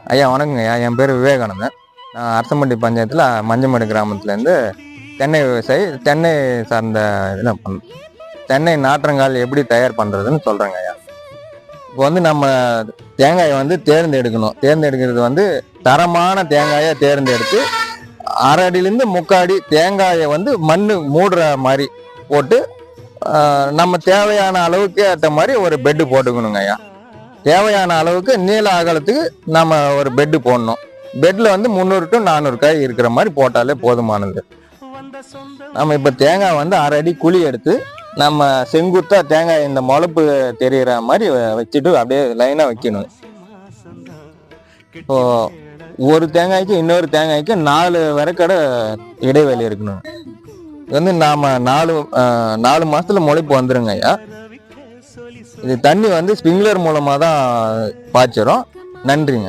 ஐயா வணக்கங்க ஐயா. என் பேர் விவேகானந்தன். நான் அரசம்பட்டி பஞ்சாயத்தில் மஞ்சமேடு கிராமத்துலேருந்து தென்னை விவசாயி. தென்னை சார்ந்த இதில் தென்னை நாற்றங்கால் எப்படி தயார் பண்ணுறதுன்னு சொல்கிறேங்க ஐயா. இப்போ நம்ம தேங்காயை தேர்ந்தெடுக்கணும். தேர்ந்தெடுக்கிறது தரமான தேங்காயை தேர்ந்தெடுத்து அரை அடியிலேருந்து முக்காடி தேங்காயை மண் மூடுற மாதிரி போட்டு நம்ம தேவையான அளவுக்கு ஏற்ற மாதிரி ஒரு பெட்டு போட்டுக்கணுங்க ஐயா. தேவையான அளவுக்கு நீள அகலத்துக்கு நம்ம ஒரு பெட்டு போடணும். பெட்டில் 300 to 400 காய் இருக்கிற மாதிரி போட்டாலே போதுமானது. நம்ம இப்போ தேங்காய் அரை அடி குழி எடுத்து நம்ம செங்குத்தா தேங்காய் இந்த முளப்பு தெரிகிற மாதிரி வச்சுட்டு அப்படியே லைனாக வைக்கணும். இப்போ ஒரு தேங்காய்க்கு இன்னொரு தேங்காய்க்கு 4 விறக்கடை இடைவெளி இருக்கணும். நாம 4 மாசத்துல முளைப்பு வந்துருங்க ஐயா. இது தண்ணி ஸ்ப்ரிங்க்லர் மூலமா தான் பாய்ச்சிரும். நன்றிங்க.